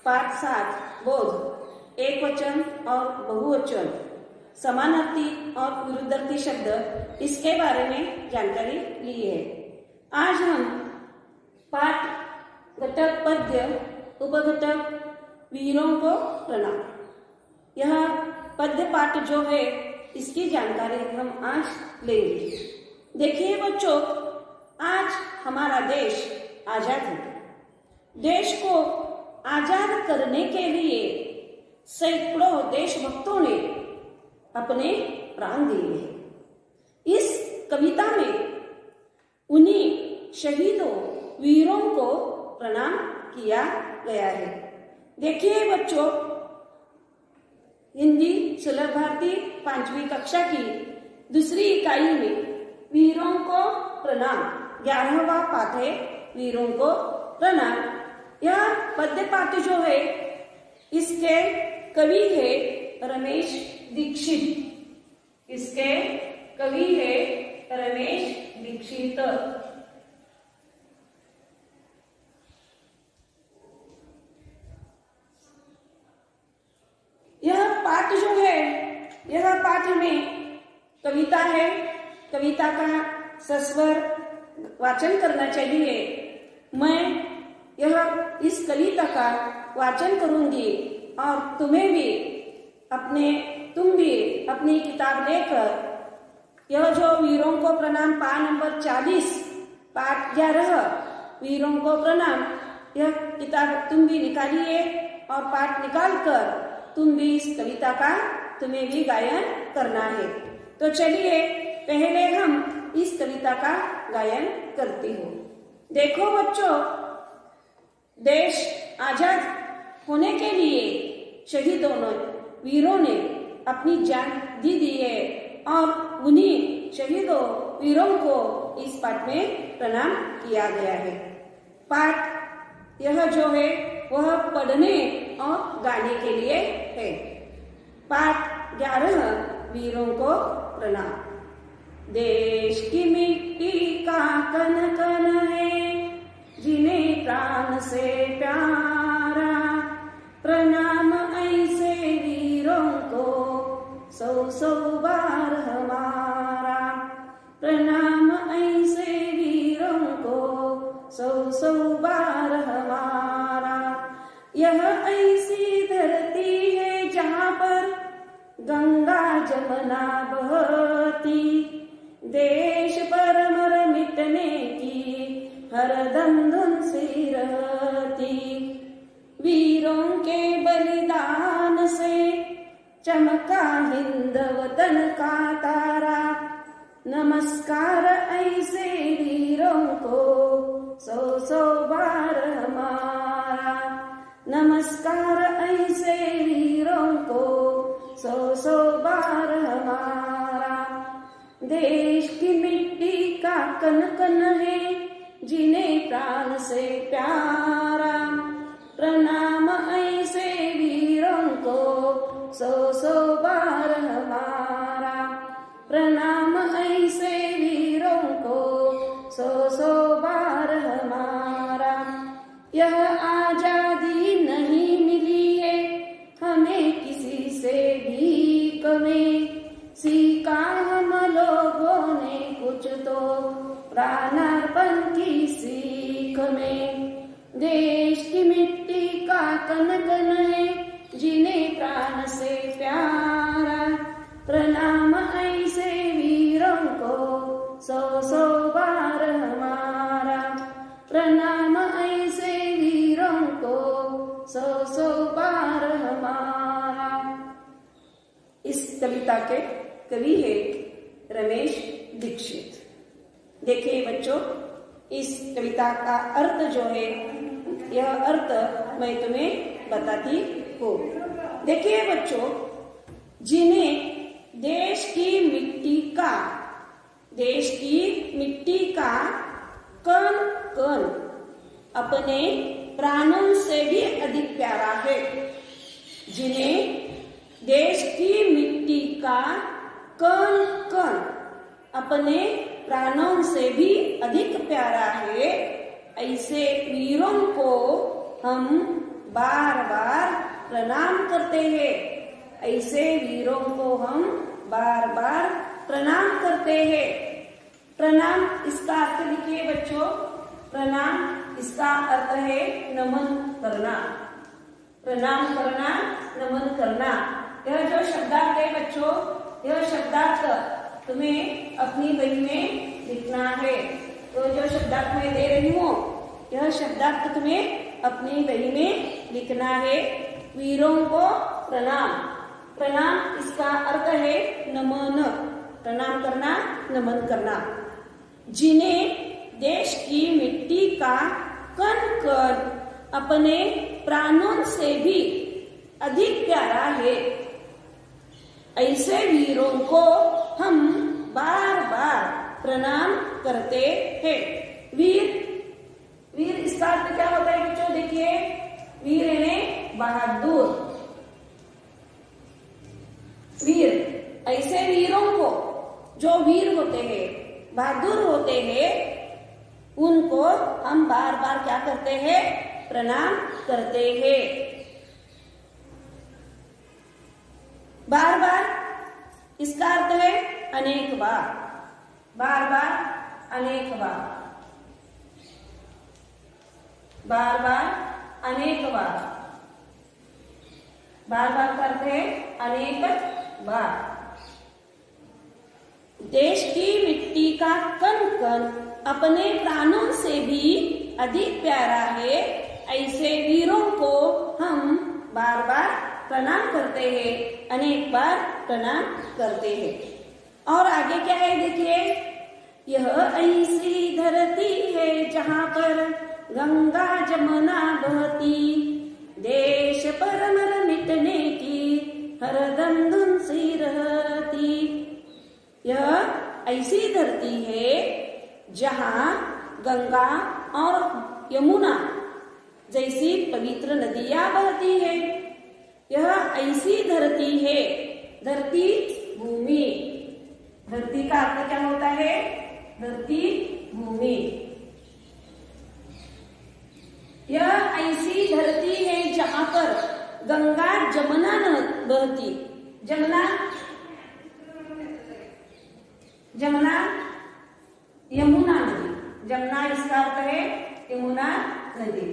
पाठ 7 बोध, एक वचन और बहुवचन, समानार्थी और विरुद्धार्थी शब्द, इसके बारे में जानकारी ली है। आज हम पाठ घटक पद्य उपघटक वीरों को प्रणाम, यह पद्य पाठ जो है इसकी जानकारी हम आज लेंगे। देखिए बच्चों, आज हमारा देश आजाद है। देश को आजाद करने के लिए सैकड़ों देशभक्तों ने अपने प्राण दिए हैं। इस कविता में उन्हीं शहीदों वीरों को प्रणाम किया गया है। देखिए बच्चों, हिंदी सुलभ भारती 5वीं कक्षा की दूसरी इकाई में वीरों को प्रणाम 11वां पाठ है, वीरों को प्रणाम। यह पद्य पाठ जो है इसके कवि है रमेश दीक्षित। इसके कवि है रमेश दीक्षित। यह पाठ जो है, यह पाठ में कविता है। कविता का सस्वर वाचन करना चाहिए। मैं इस कविता का वाचन करूंगी और तुम भी अपनी किताब लेकर यह जो वीरों को प्रणाम पाठ नंबर 40 पाठ 11 वीरों को प्रणाम, यह किताब तुम भी निकालिए और पाठ निकालकर तुम भी इस कविता का तुम्हें भी गायन करना है। तो चलिए पहले हम इस कविता का गायन करती हूँ। देखो बच्चों, देश आजाद होने के लिए शहीदों ने, वीरों ने अपनी जान दी है और उन्हीं शहीदों वीरों को इस पाठ में प्रणाम किया गया है। पाठ यह जो है वह पढ़ने और गाने के लिए है। पाठ 11 वीरों को प्रणाम। देश की मिट्टी का कण कण है, जिन्हें प्राण से प्यारा, प्रणाम ऐसे वीरों को 100 बार हमारा। प्रणाम ऐसे वीरों को 100 बार हमारा। यह ऐसी धरती है जहाँ पर गंगा जमुना बहती, देश पर मर मिटने की हरदम धुन सी रहती। वीरों के बलिदान से चमका हिंद वतन का तारा, नमस्कार ऐसे वीरों को 100 बार हमारा। नमस्कार ऐसे वीरों को 100 बार हमारा। देश की मिट्टी का कण कण है, जिन्हें प्राण से प्यारा, प्रणाम ऐसे वीरों को 100 बार हमारा। प्रणाम ऐसे वीरों को 100 बार हमारा। यह आजादी नहीं मिली है हमें किसी से भीख में, सीखा हम लोगों ने कुछ तो प्राणार्पण की सीख में। देश की मिट्टी का कण कण है, जिन्हें प्राण से प्यारा, प्रणाम ऐसे वीरों को 100 बार हमारा। प्रणाम ऐसे वीरों को 100 बार हमारा। इस कविता के कवि है रमेश दीक्षित। देखिए बच्चों, इस कविता का अर्थ जो है, यह अर्थ मैं तुम्हें बताती हूँ। देखिए बच्चों, जिन्हें देश की मिट्टी का कण कण अपने प्राणों से भी अधिक प्यारा है, जिन्हें देश की मिट्टी का कण कण अपने प्राणों से भी अधिक प्यारा है, ऐसे वीरों को हम बार बार प्रणाम करते हैं। ऐसे वीरों को हम बार बार प्रणाम करते हैं। प्रणाम इसका अर्थ लिखिए बच्चों। प्रणाम इसका अर्थ है नमन करना। प्रणाम करना, नमन करना। यह जो शब्दार्थ है बच्चों, यह शब्दार्थ तुम्हें अपनी बही में लिखना है। तो जो शब्दार्थ मैं दे रही हूँ, यह शब्दार्थ तुम्हें अपनी बही में लिखना है। वीरों को प्रणाम। प्रणाम इसका अर्थ है नमन। प्रणाम करना, नमन करना। जिन्हें देश की मिट्टी का कण कण अपने प्राणों से भी अधिक प्यारा है, ऐसे वीरों को हम बार बार प्रणाम करते हैं। वीर, वीर इसका अर्थ क्या होता है बच्चों? देखिए, वीर यानी बहादुर। वीर, ऐसे वीरों को, जो वीर होते हैं, बहादुर होते हैं, उनको हम बार बार क्या करते हैं? प्रणाम करते हैं। बार बार इसका अर्थ है अनेक बार। बार बार, अनेक बार। बार बार, अनेक बार। बार बार का अर्थ है अनेक बार। देश की मिट्टी का कण कण अपने प्राणों से भी अधिक प्यारा है, ऐसे वीरों को हम बार बार प्रणाम करते हैं, अनेक बार प्रणाम करते हैं। और आगे क्या है देखिए, यह ऐसी धरती है जहाँ पर गंगा जमुना बहती, देश पर मर मिटने की हरदम धुन सी रहती। यह ऐसी धरती है जहाँ गंगा और यमुना जैसी पवित्र नदियां बहती है। यह ऐसी धरती है, धरती भूमि। धरती का अर्थ क्या होता है? धरती भूमि। यह ऐसी धरती है जहाँ पर गंगा जमुना बहती। जमुना, जमुना यमुना नदी। जमुना इसका अर्थ है यमुना नदी।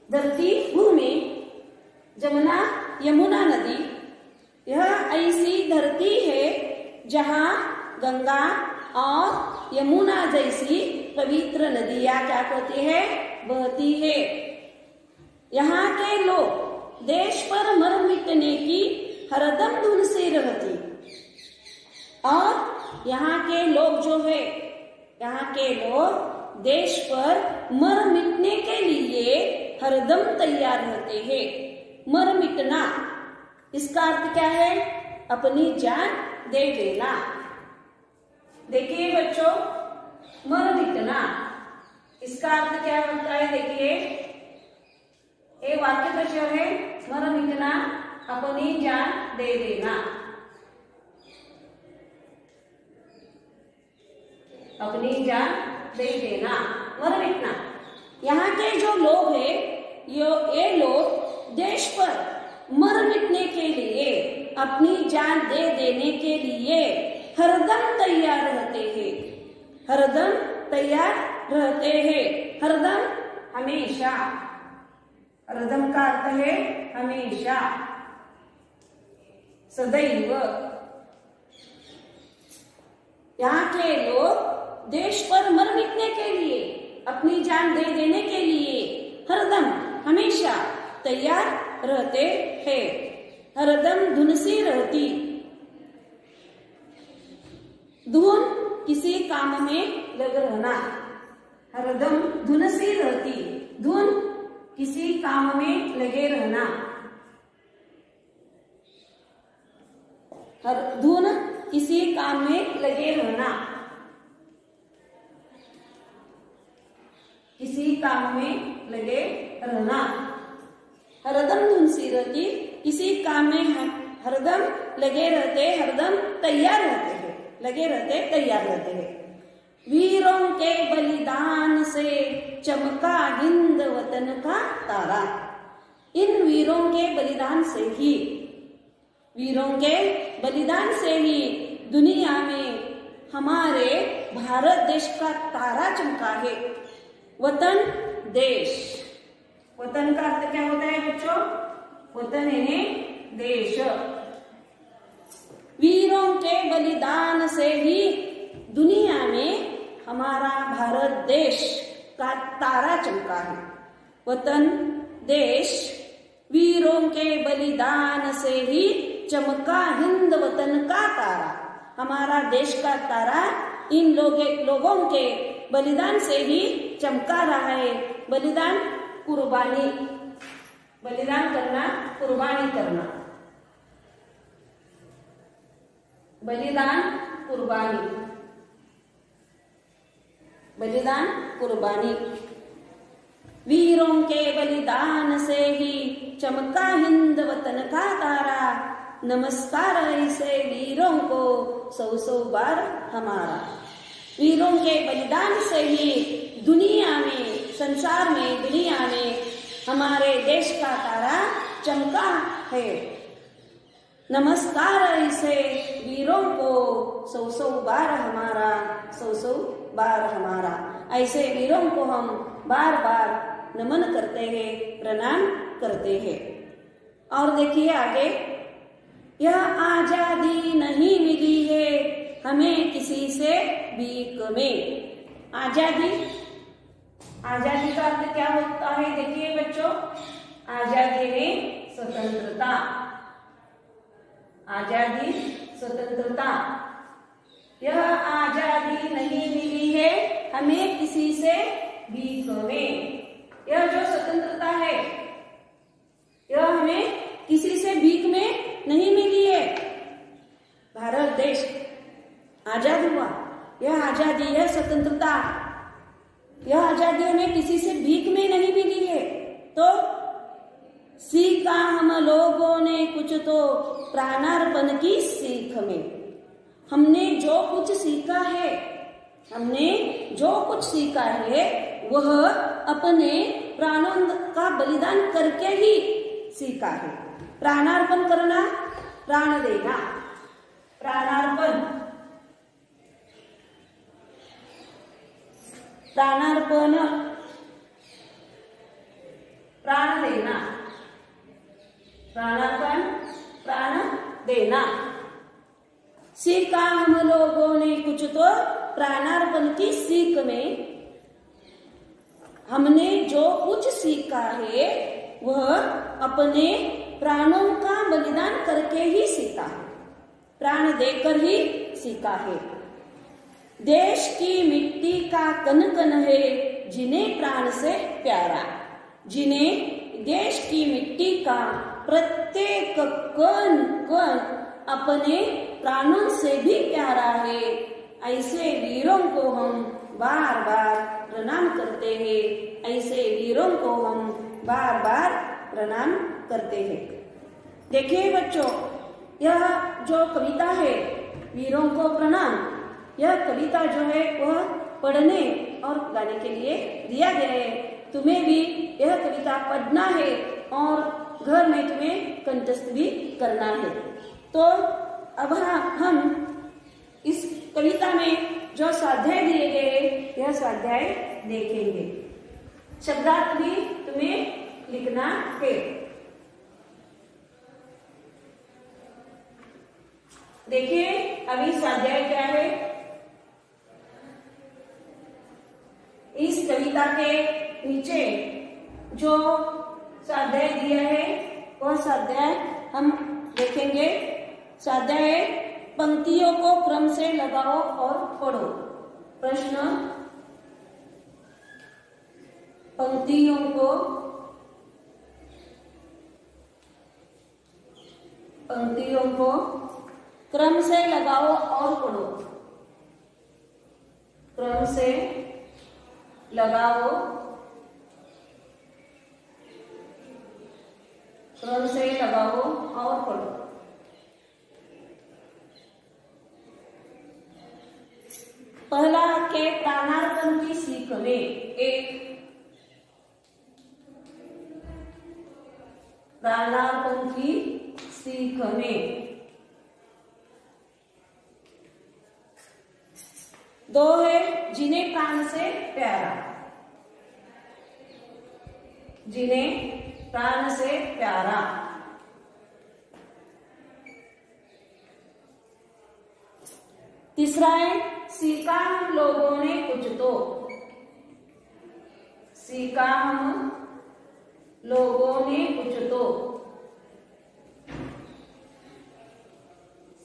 धरती भूमि, जमुना यमुना नदी। यह ऐसी धरती है जहाँ गंगा और यमुना जैसी पवित्र नदियां क्या करती है? बहती है। यहाँ के लोग देश पर मर मिटने की हरदम धुन से रहती। और यहाँ के लोग जो है, यहाँ के लोग देश पर मर मिटने के लिए हरदम तैयार रहते हैं। मर मिटना इसका अर्थ क्या है? अपनी जान दे देना। देखिए बच्चों, मर मिटना इसका अर्थ क्या होता है? देखिए, एक वाक्य बच्चों है, मर मिटना, अपनी जान दे देना। अपनी जान दे देना, मर मिटना। यहाँ के जो लोग हैं, ये लोग देश पर मर मिटने के लिए, अपनी जान दे देने के लिए हरदम तैयार रहते हैं। हरदम तैयार रहते हैं। हरदम हमेशा। हरदम का अर्थ है हमेशा, सदैव। यहाँ के लोग देश पर मर मिटने के लिए, अपनी जान दे देने के लिए हरदम हमेशा तैयार रहते हैं। हरदम धुन सी रहती। धुन किसी काम में लग रहना। हरदम धुन सी रहती। धुन किसी काम में लगे रहना। धुन किसी काम में लगे रहना। किसी काम में लगे रहना। हरदम धुन सी रहती, किसी काम में हरदम लगे रहते, हरदम तैयार रहते हैं। लगे रहते, तैयार रहते हैं। वीरों के बलिदान से चमका हिंद वतन का तारा। इन वीरों के बलिदान से ही, वीरों के बलिदान से ही दुनिया में हमारे भारत देश का तारा चमका है। वतन देश, वतन का अर्थ क्या होता है बच्चों? वतन यानी देश। वीरों के बलिदान से ही दुनिया में हमारा भारत देश का तारा चमका है। वतन देश, वीरों के बलिदान से ही चमका हिंद वतन का तारा। हमारा देश का तारा इन लोगों के बलिदान से ही चमका रहा है। बलिदान कुर्बानी, बलिदान करना, कुर्बानी करना, बलिदान कुर्बानी, बलिदान कुर्बानी। वीरों के बलिदान से ही चमका हिंद वतन का तारा। नमस्कार ऐसे वीरों को सौ सौ बार हमारा। वीरों के बलिदान से ही दुनिया में, संसार में, दुनिया में हमारे देश का तारा चमका है। नमस्कार ऐसे वीरों को सौ सौ बार हमारा, सौ सौ बार हमारा। ऐसे वीरों को हम बार बार नमन करते हैं, प्रणाम करते हैं। और देखिए आगे, यह आजादी नहीं मिली है हमें किसी से भीख में। आजादी, आजादी का अर्थ क्या होता है? देखिए बच्चों, आजादी में स्वतंत्रता, आजादी स्वतंत्रता। यह आजादी नहीं मिली है हमें किसी से भीख में। यह जो स्वतंत्रता है, यह हमें किसी से भीख में नहीं मिली है। भारत देश आजाद हुआ, यह आजादी है, स्वतंत्रता, यह आजादी हमें किसी से भीख में नहीं मिली है। तो सीखा हम लोगों ने कुछ तो प्राणार्पण की सीख में। हमने जो कुछ सीखा है, हमने जो कुछ सीखा है वह अपने प्राणों का बलिदान करके ही सीखा है। प्राणार्पण करना, प्राण देना, प्राणार्पण, प्राणार्पण, प्राण देना, प्राणार्पण, प्राण देना। सीखा हम लोगों ने कुछ तो प्राणार्पण की सीख में। हमने जो कुछ सीखा है वह अपने प्राणों का बलिदान करके ही सीखा है, प्राण देकर ही सीखा है। देश की मिट्टी का कण कण है जिन्हें प्राण से प्यारा। जिन्हें देश की मिट्टी का प्रत्येक कण कण अपने प्राणों से भी प्यारा है। ऐसे वीरों को हम बार बार प्रणाम करते हैं। ऐसे वीरों को हम बार बार प्रणाम करते हैं। देखिए बच्चों, यह जो कविता है वीरों को प्रणाम, यह कविता जो है वह पढ़ने और गाने के लिए दिया गया है। तुम्हें भी यह कविता पढ़ना है और घर में तुम्हें कंठस्थ भी करना है। तो अब हम इस कविता में जो स्वाध्याय दिए गए यह स्वाध्याय देखेंगे। शब्दार्थ भी तुम्हें लिखना है। देखिए अभी स्वाध्याय क्या है। इस कविता के नीचे जो स्वाध्याय दिया है वह स्वाध्याय हम देखेंगे। स्वाध्याय पंक्तियों को क्रम से लगाओ और पढ़ो। प्रश्न, पंक्तियों को क्रम से लगाओ और पढ़ो। क्रम से लगाओ, क्रम से लगाओ और पढ़ो। पहला वाक्य सीख में। एक, प्राणार्पण की सीख में। दो है जिन्हें प्राण से प्यारा, जिन्हें प्राण से प्यारा। तीसरा है सीखा हम लोगों ने कुछ तो, सीखा हम लोगों ने कुछ तो,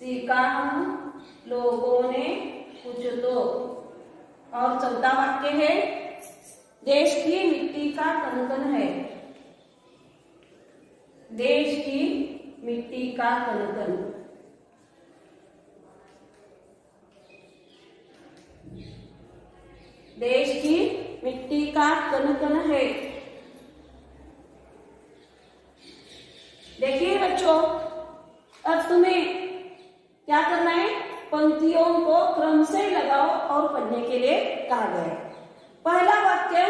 सीखा हम लोगों ने कुछ तो। और चौथा वाक्य है देश की मिट्टी का कण कण है, देश की मिट्टी का कण कण। देश की मिट्टी का कण कण है। देखिए बच्चों, अब तुम्हें क्या करना है, पंक्तियों को क्रम से लगाओ और पढ़ने के लिए कहा गया है। पहला वाक्य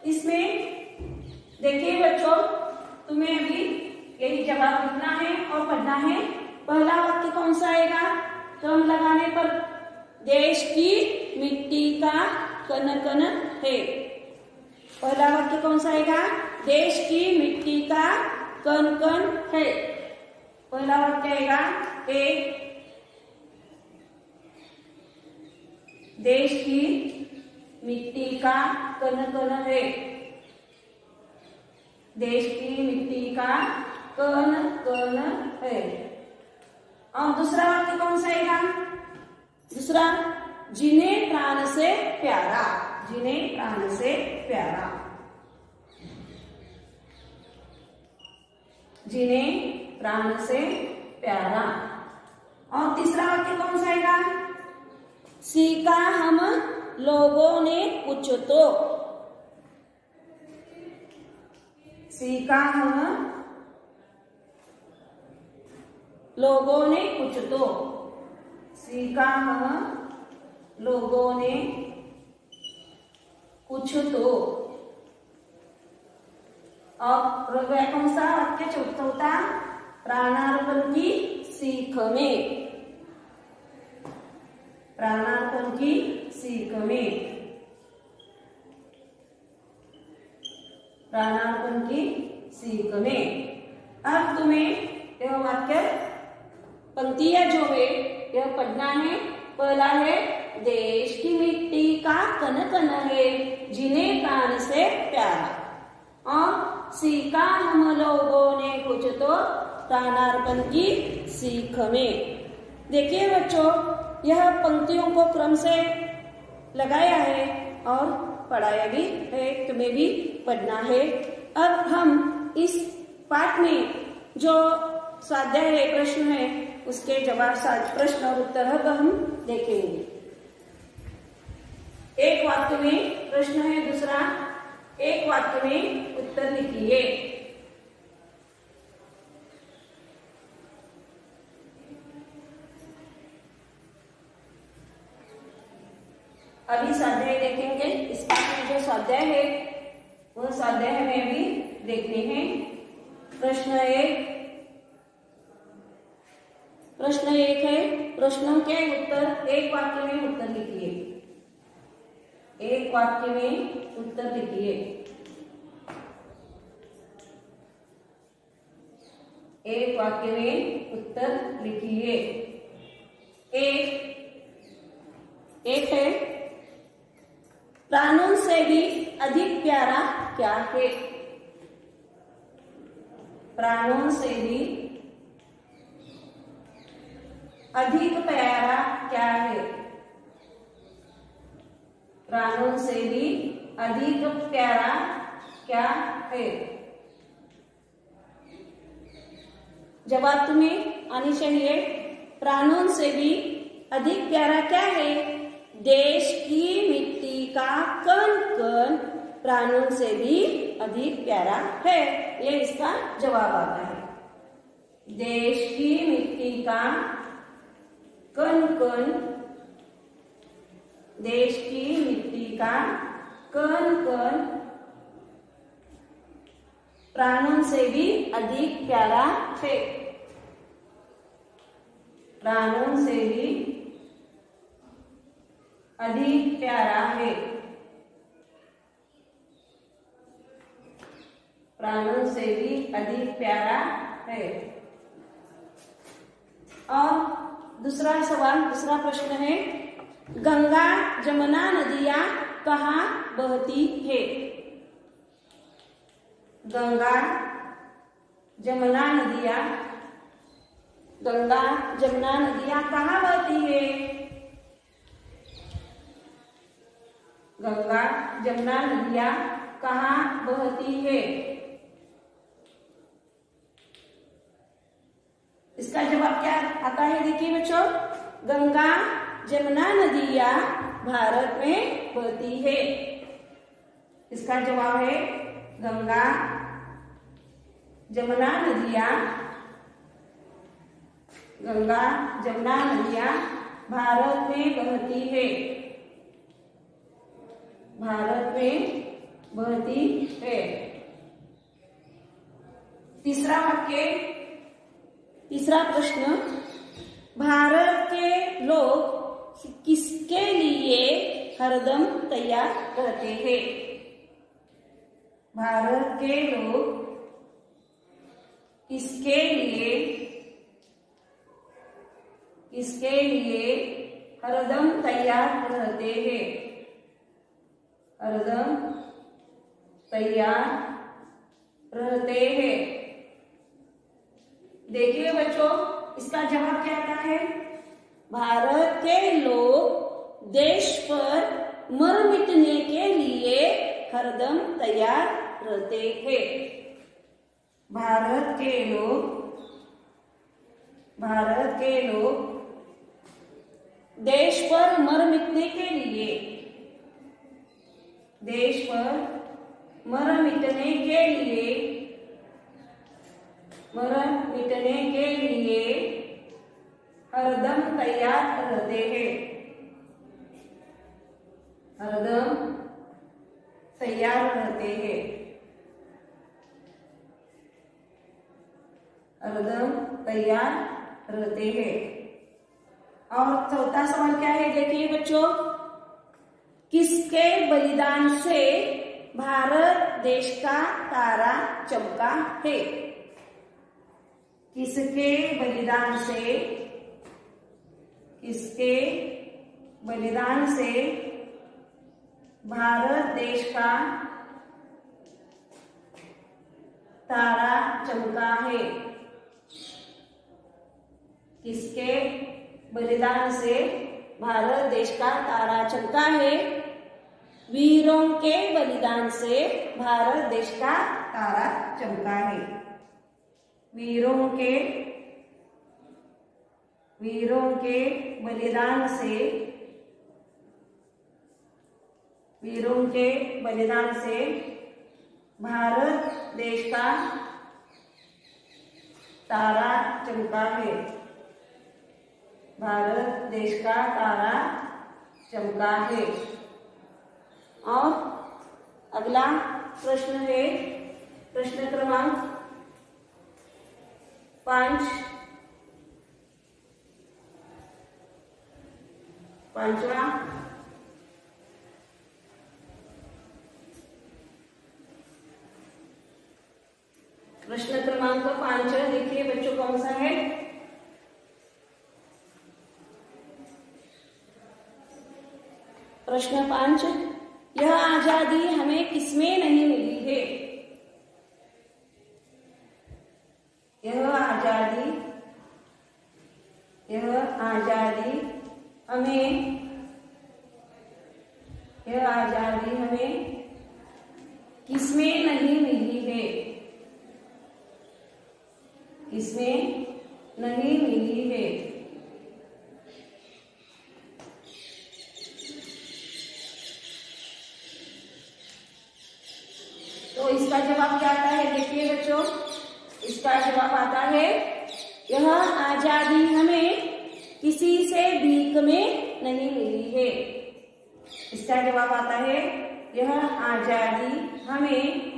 इसमें देखिए बच्चों, तुम्हें अभी यही जवाब लिखना है और पढ़ना है। पहला वाक्य कौन सा आएगा क्रम लगाने पर, देश की मिट्टी का कण कण है। पहला वाक्य कौन सा आएगा, देश की मिट्टी का कण कण है। पहला वाक्य आएगा एक, देश की मिट्टी का कण कण है, देश की मिट्टी का कण कण है। और दूसरा वाक्य कौन सा आएगा, दूसरा जिन्हें प्राण से प्यारा, जिन्हें प्राण से प्यारा, जिन्हें प्राण से प्यारा। और तीसरा वाक्य कौन सा आएगा, सीखा हम लोगों ने कुछ तो, सीखा हम लोगों ने कुछ तो, सीखा हम लोगों ने कुछ तो। और कौन सा वाक्य चौथा, प्राणार्पण की सीख में, प्राणार्पण की सीख में, प्राणार्पण की सीख में। अब तुम्हें यह वाक्य पंक्तियां जो है यह पढ़ना है। पहला है देश की मिट्टी का कण कण है, जिन्हें प्राण से प्यारा। और सीखा हम लोगों ने कुछ तो, प्राणार्पण की सीख में। देखिए बच्चों, यह पंक्तियों को क्रम से लगाया है और पढ़ाया भी है, तुम्हें भी पढ़ना है। अब हम इस पाठ में जो स्वाध्याय है, प्रश्न है, उसके जवाब प्रश्न और उत्तर अब हम देखेंगे। एक वाक्य में प्रश्न है, दूसरा एक वाक्य में उत्तर लिखिए। अभी स्वाध्याय देखेंगे। इस पाठ में जो स्वाध्याय है वह स्वाध्याय हमें अभी देखने हैं। प्रश्न एक, प्रश्न एक है, प्रश्नों के उत्तर एक वाक्य में उत्तर लिखिए, एक वाक्य में उत्तर लिखिए। एक वाक्य में उत्तर लिखिए। एक है, प्राणों से भी अधिक प्यारा क्या है, प्राणों से भी अधिक प्यारा क्या है, प्राणों से भी अधिक प्यारा क्या है। जवाब तुम्हें आनी चाहिए। प्राणों से भी अधिक प्यारा क्या है, देश की मिट्टी का कण कण प्राणों से भी अधिक प्यारा है। ये इसका जवाब आता है। देश की मिट्टी का कण कण, देश की मिट्टी का कण कण प्राणों से भी अधिक प्यारा है। प्राणों से भी अधिक प्यारा है। प्राणों से भी अधिक प्यारा है। और दूसरा सवाल, दूसरा प्रश्न है, गंगा जमुना नदियां कहाँ बहती है? गंगा जमुना नदियां, गंगा जमुना नदियां कहाँ बहती है? गंगा जमुना नदियां कहाँ बहती है? इसका जवाब क्या आता है? देखिए बच्चों, गंगा जमुना नदियां भारत में बहती है। इसका जवाब है गंगा जमुना नदियां, गंगा जमुना नदियां भारत में बहती है। भारत में बहती है। तीसरा वाक्य, तीसरा प्रश्न, भारत के लोग किसके लिए हरदम तैयार रहते हैं? भारत के लोग किसके लिए हरदम तैयार रहते हैं? हरदम तैयार रहते हैं। देखिए बच्चों, इसका जवाब क्या आता है? भारत के लोग देश पर मर मिटने के लिए हरदम तैयार रहते हैं। भारत के लोग देश पर मर मिटने के लिए, देश पर मर मिटने के लिए हरदम तैयार रहते हैं। हरदम तैयार रहते हैं। हरदम तैयार रहते हैं। और चौथा सवाल क्या है? देखिए बच्चों, किसके बलिदान से भारत देश का तारा चमका है? किसके बलिदान से भारत देश का तारा चमका है? किसके बलिदान से भारत देश का तारा चमका है? वीरों के बलिदान से भारत देश का तारा चमका है। वीरों के बलिदान से भारत देश का तारा चमका है। भारत देश का तारा चमका है। और अगला प्रश्न है प्रश्न क्रमांक 5, पांचवा। प्रश्न क्रमांक 5 देखिए बच्चों कौन सा है। प्रश्न 5, यह आजादी हमें किसमें नहीं मिली है? यह आजादी हमें किसमें नहीं मिली है? किसमें नहीं मिली है? तो इसका जवाब क्या आता है? देखिए बच्चों, इसका जवाब आता है, यह आजादी हमें किसी से भीख में नहीं मिली है। इसका जवाब आता है, यह आजादी हमें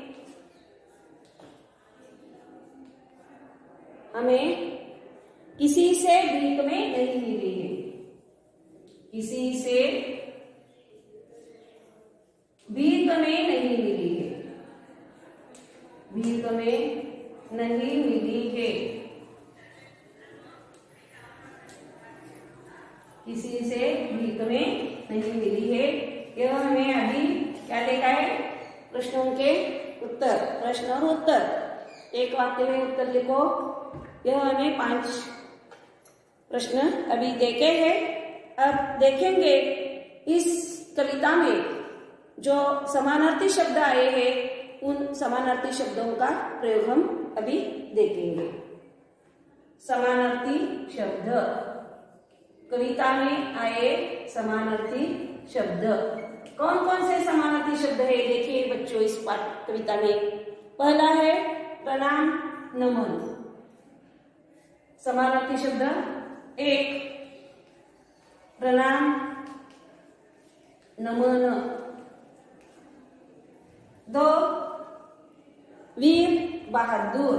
किसी से भीख में नहीं मिली है, किसी से भीख में नहीं मिली है, भीख में नहीं मिली है, किसी से भीख में नहीं मिली है। यह हमें अभी क्या देखा है, प्रश्नों के उत्तर, प्रश्न और उत्तर। एक वाक्य में उत्तर लिखो। यह हमें 5 प्रश्न अभी देखे हैं। अब देखेंगे इस कविता में जो समानार्थी शब्द आए हैं, उन समानार्थी शब्दों का प्रयोग हम अभी देखेंगे। समानार्थी शब्द, कविता में आए समानार्थी शब्द। कौन कौन से समानार्थी शब्द है देखिए बच्चों इस पाठ कविता में। पहला है प्रणाम नमन, समानार्थी शब्द 1 प्रणाम नमन। 2 वीर बहादुर,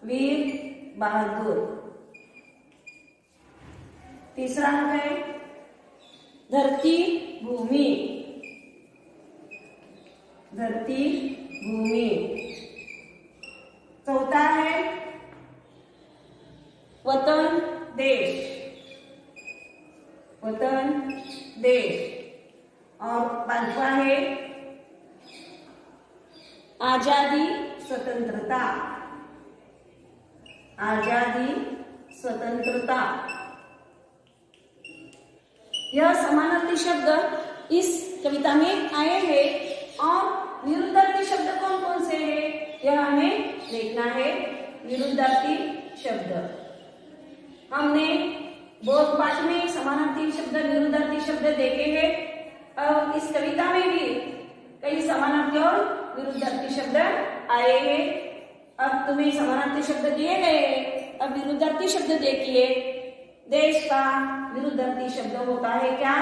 वीर बहादुर। तीसरा है धरती भूमि, धरती भूमि। चौथा है वतन देश, वतन देश। और 5वां है आजादी स्वतंत्रता, आजादी स्वतंत्रता। यह समानार्थी शब्द इस कविता में आए हैं और विरुद्धार्थी शब्द कौन कौन से हैं यह हमें देखना है। विरुद्धार्थी शब्द हमने बोध पाठ में समानार्थी शब्द विरुद्धार्थी शब्द देखे हैं। अब इस कविता में भी कई समानार्थी और विरुद्धार्थी शब्द आए हैं। अब तुम्हें समानार्थी शब्द दिए गए, अब विरुद्धार्थी शब्द देखिए। देश का विरुद्धार्थी शब्द होता है क्या,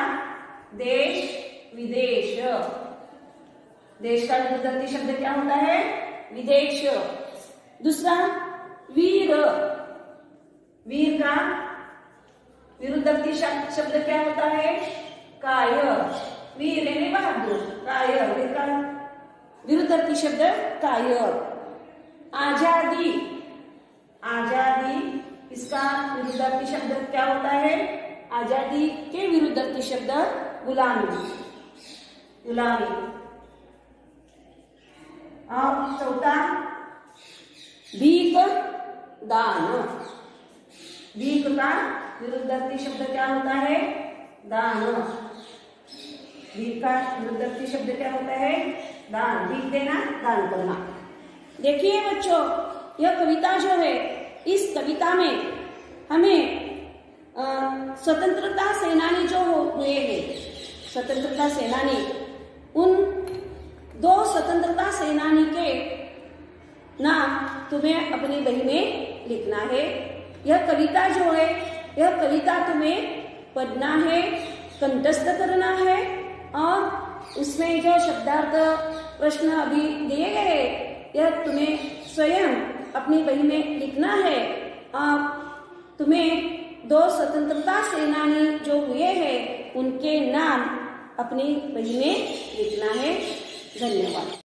देश विदेश। देश का विरुद्धार्थी शब्द क्या होता है, विदेश। दूसरा वीर, वीर का विरुद्धार्थी शब्द क्या होता है, कायर। वीर यानी बहादुर, कायर वीर का विरुद्धार्थी शब्द कायर। आजादी, आजादी इसका विरुद्धार्थी शब्द क्या होता है, आजादी के विरुद्धार्थी शब्द गुलामी, गुलामी। और चौथा भीख दान, भीख का विरुद्धार्थी शब्द क्या होता है, दान। भीख का विरुद्धार्थी शब्द क्या होता है, दान। भीख देना, दान करना। देखिए बच्चों यह कविता जो है, इस कविता में हमें स्वतंत्रता सेनानी जो हुए हैं, स्वतंत्रता सेनानी, उन 2 स्वतंत्रता सेनानी के नाम तुम्हें अपनी बही में लिखना है। यह कविता जो है, यह कविता तुम्हें पढ़ना है, कंठस्थ करना है और उसमें जो शब्दार्थ प्रश्न अभी दिए गए यह तुम्हें स्वयं अपनी बही में लिखना है। और तुम्हें 2 स्वतंत्रता सेनानी जो हुए हैं उनके नाम अपनी बही में लिखना है। धन्यवाद।